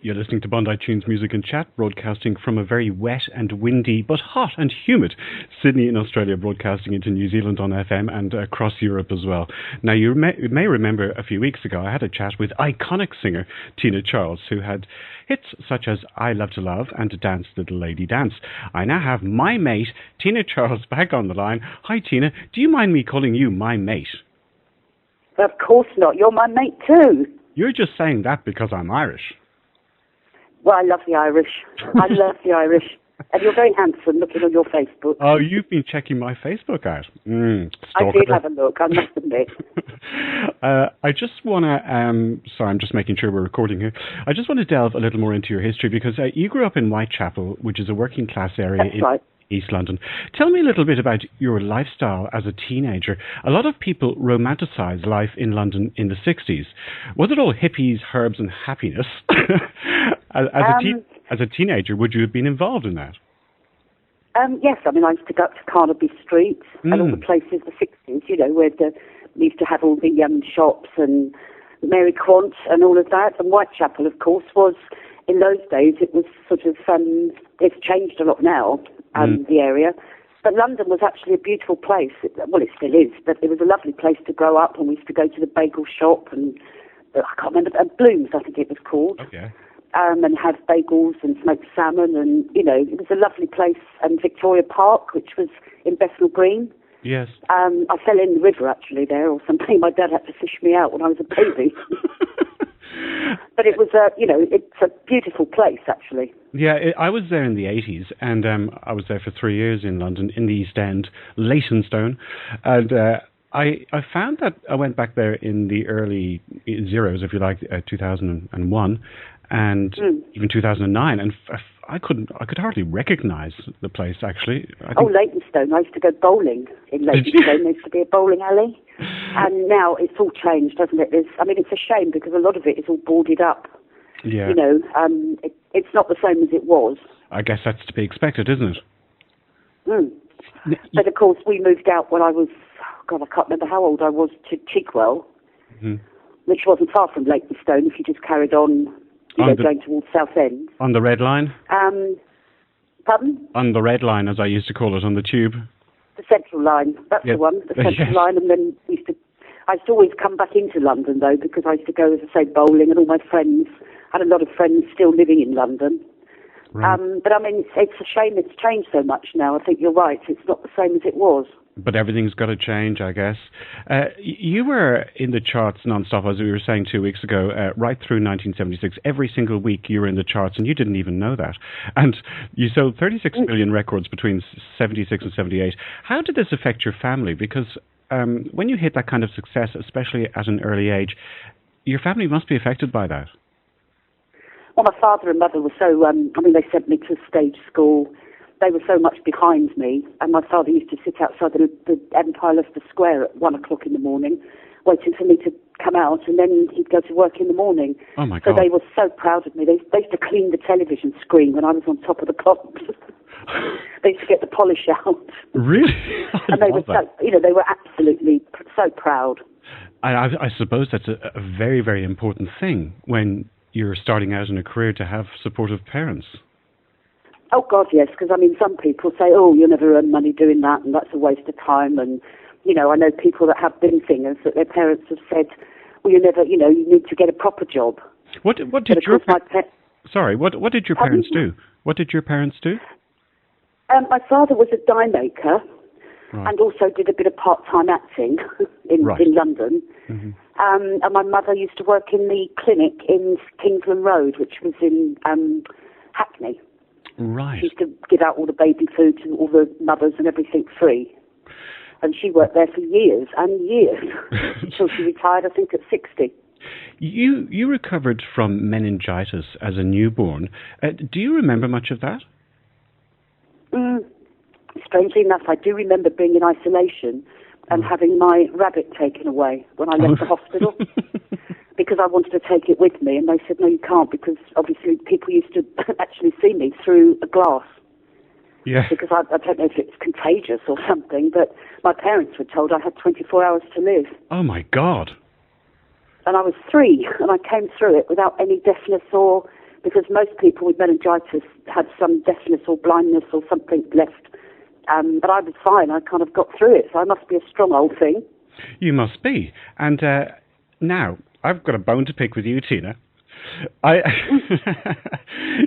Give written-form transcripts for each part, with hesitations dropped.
You're listening to Bondi Tunes Music and Chat, broadcasting from a very wet and windy, but hot and humid Sydney in Australia, broadcasting into New Zealand on FM and across Europe as well. Now, you may remember a few weeks ago, I had a chat with iconic singer Tina Charles, who had hits such as I Love to Love and Dance Little Lady Dance. I now have my mate, Tina Charles, back on the line. Hi, Tina. Do you mind me calling you my mate? Of course not. You're my mate too. You're just saying that because I'm Irish. Well, I love the Irish. I love the Irish. And you're very handsome looking on your Facebook. Oh, you've been checking my Facebook out. I did have a look, I must admit. I just want to, sorry, I'm just making sure we're recording here. I just want to delve a little more into your history because you grew up in Whitechapel, which is a working class area in East London. Tell me a little bit about your lifestyle as a teenager. A lot of people romanticize life in London in the 60s. Was it all hippies, herbs and happiness? As a teenager, would you have been involved in that? Yes, I mean, I used to go up to Carnaby Street and all the places, the 60s, you know, where we used to have all the shops and Mary Quant and all of that. And Whitechapel, of course, was, in those days, it was sort of, it's changed a lot now, the area. But London was actually a beautiful place. Well, it still is, but it was a lovely place to grow up. And we used to go to the bagel shop and, I can't remember, Blooms, I think it was called. Okay. And have bagels and smoked salmon, and you know, it was a lovely place. And Victoria Park, which was in Bethnal Green. Yes. I fell in the river actually there, or something. My dad had to fish me out when I was a baby. But it was it's a beautiful place actually. Yeah, I was there in the 80s, and I was there for 3 years in London, in the East End, Leytonstone, and I found that I went back there in the early zeros, if you like, 2001. And even 2009, and I could hardly recognise the place actually. Leytonstone! I used to go bowling in Leytonstone. There used to be a bowling alley, and now it's all changed, doesn't it? It's a shame because a lot of it is all boarded up. Yeah. You know, it's not the same as it was. I guess that's to be expected, isn't it? But of course, we moved out when I was, I can't remember how old I was, to Chigwell, which wasn't far from Leytonstone. If you just carried on. Going towards Southend. On the Red Line? Pardon? On the Red Line, as I used to call it, on the tube. The Central Line, that's the one, the Central Line. And then I used to always come back into London, though, because I used to go, as I say, bowling, and all my friends, I had a lot of friends still living in London. Right. But I mean, it's a shame it's changed so much now. I think you're right, it's not the same as it was. But everything's got to change, I guess. You were in the charts non-stop, as we were saying 2 weeks ago, right through 1976. Every single week you were in the charts, and you didn't even know that. And you sold 36 million records between 76 and 78. How did this affect your family? Because when you hit that kind of success, especially at an early age, your family must be affected by that. Well, my father and mother were so, they sent me to stage school. They were so much behind me, and my father used to sit outside the Empire Leicester Square at 1 o'clock in the morning, waiting for me to come out, and then he'd go to work in the morning. Oh my God. So they were so proud of me. They used to clean the television screen when I was on top of the pops. They used to get the polish out. Really? And they were they were absolutely so proud. I suppose that's a very, very important thing when you're starting out in a career, to have supportive parents. Oh, God, yes, because, some people say, oh, you'll never earn money doing that, and that's a waste of time. And, I know people that have been singers that their parents have said, well, you need to get a proper job. What did your parents do? What did your parents do? My father was a dye maker and also did a bit of part-time acting in London. Mm-hmm. And my mother used to work in the clinic in Kingsland Road, which was in Hackney. Right. She used to give out all the baby food to all the mothers and everything free. And she worked there for years and years until she retired, I think, at 60. You recovered from meningitis as a newborn. Do you remember much of that? Strangely enough, I do remember being in isolation and having my rabbit taken away when I left the hospital. Because I wanted to take it with me, and they said, no, you can't, because obviously people used to actually see me through a glass. Yeah. Because I don't know if it's contagious or something, but my parents were told I had 24 hours to live. Oh, my God. And I was 3, and I came through it without any deafness or because most people with meningitis had some deafness or blindness or something left. But I was fine. I kind of got through it, so I must be a strong old thing. You must be. And now, I've got a bone to pick with you, Tina.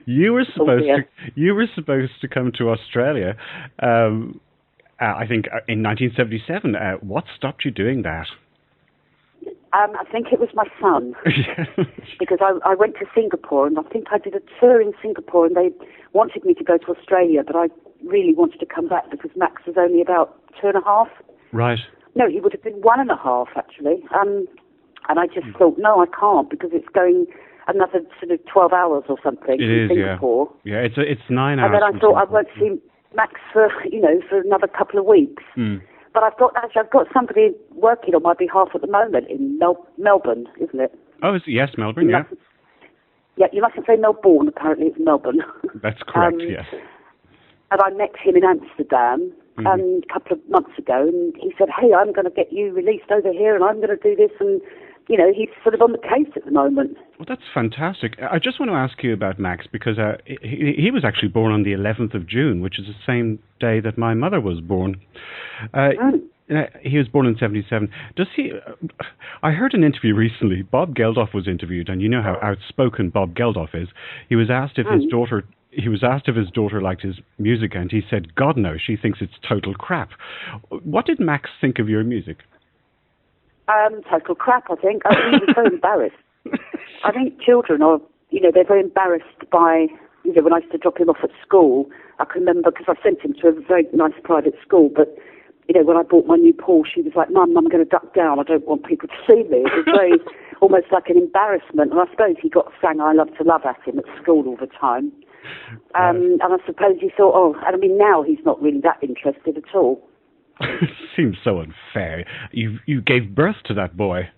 You were supposed to come to Australia, I think in 1977. What stopped you doing that? I think it was my son, because I went to Singapore, and I think I did a tour in Singapore, and they wanted me to go to Australia, but I really wanted to come back because Max was only about 2.5. Right. No, he would have been 1.5 actually. And I just thought, no, I can't, because it's going another sort of 12 hours or something in Singapore. Yeah, it's 9 hours. And then I thought I won't see Max for another couple of weeks. Mm. But I've got somebody working on my behalf at the moment in Melbourne, isn't it? Oh, yes, Melbourne, yeah. Yeah, you mustn't say Melbourne, apparently it's Melbourne. That's correct, yes. And I met him in Amsterdam a couple of months ago, and he said, hey, I'm going to get you released over here, and I'm going to do this, and, he's sort of on the case at the moment. Well, that's fantastic. I just want to ask you about Max, because he was actually born on the 11th of June, which is the same day that my mother was born. He was born in 1977. Does he? I heard an interview recently. Bob Geldof was interviewed, and you know how outspoken Bob Geldof is. He was asked if his daughter. He was asked if his daughter liked his music, and he said, "God no, she thinks it's total crap." What did Max think of your music? Total crap, I think. He was so embarrassed. I think children are, they're very embarrassed by, when I used to drop him off at school. I can remember, because I sent him to a very nice private school, but when I bought my new Porsche, he was like, Mum, I'm going to duck down. I don't want people to see me. It was very, almost like an embarrassment. And I suppose he got sang I Love to Love at him at school all the time. And I suppose he thought, now he's not really that interested at all. It seems so unfair. You gave birth to that boy.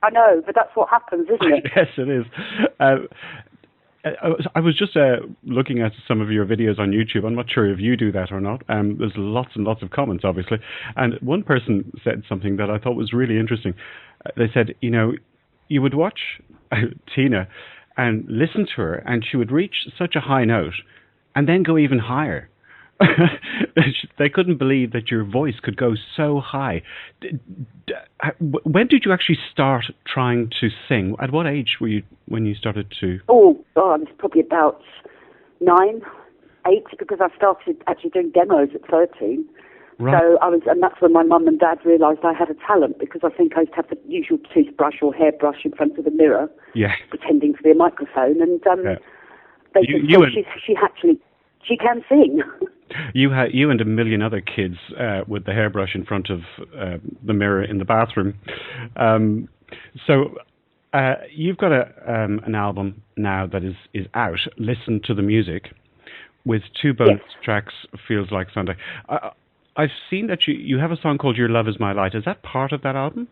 I know, but that's what happens, isn't it? Yes, it is. I was just looking at some of your videos on YouTube. I'm not sure if you do that or not. There's lots and lots of comments, obviously. And one person said something that I thought was really interesting. They said, you would watch Tina and listen to her, and she would reach such a high note and then go even higher. They couldn't believe that your voice could go so high. When did you actually start trying to sing? At what age were you when you started to? Oh, God, I was probably about 9, 8, because I started actually doing demos at 13. Right. So and that's when my mum and dad realised I had a talent, because I think I used to have the usual toothbrush or hairbrush in front of the mirror, pretending to be a microphone, and they just thought she can sing. You and a million other kids with the hairbrush in front of the mirror in the bathroom. So you've got an album now that is out. Listen to the Music, with 2 bonus tracks. Feels Like Sunday. I've seen that you have a song called Your Love Is My Light. Is that part of that album?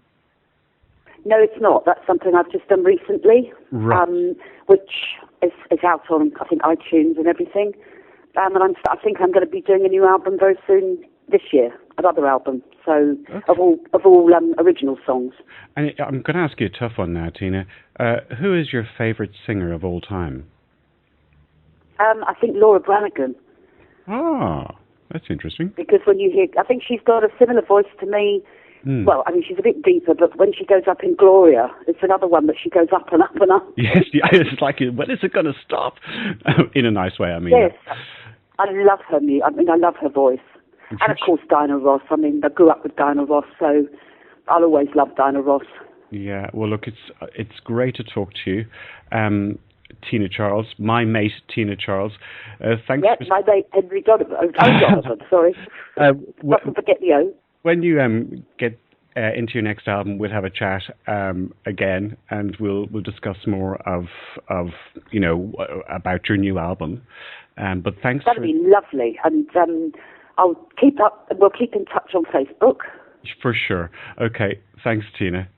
No, it's not. That's something I've just done recently, which is out on, I think, iTunes and everything. And I think I'm going to be doing a new album very soon this year, another album. So of all original songs. And I'm going to ask you a tough one now, Tina. Who is your favourite singer of all time? I think Laura Branigan. Oh, that's interesting. Because when you hear, I think she's got a similar voice to me. Well, she's a bit deeper, but when she goes up in Gloria, it's another one that she goes up and up and up. Yes, it's like, when is it going to stop? In a nice way, I mean. Yes, I love her music. I love her voice. And of course, Diana Ross. I grew up with Diana Ross, so I'll always love Diana Ross. Yeah, well, look, it's great to talk to you. Tina Charles, my mate Tina Charles. Thanks. Yes, my mate Henry Donovan. Donovan, sorry. Mustn't forget the O. When you get into your next album, we'll have a chat again, and we'll discuss more of about your new album. But thanks. That'd be lovely, and I'll keep up. We'll keep in touch on Facebook. For sure. Okay. Thanks, Tina.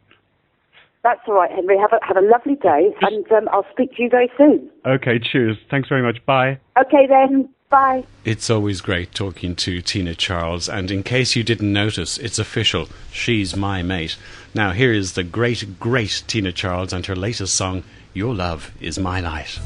That's all right, Henry. Have a lovely day, and I'll speak to you very soon. Okay. Cheers. Thanks very much. Bye. Okay then. Bye. It's always great talking to Tina Charles, and in case you didn't notice, it's official. She's my mate. Now, here is the great, great Tina Charles and her latest song, Your Love Is My Light.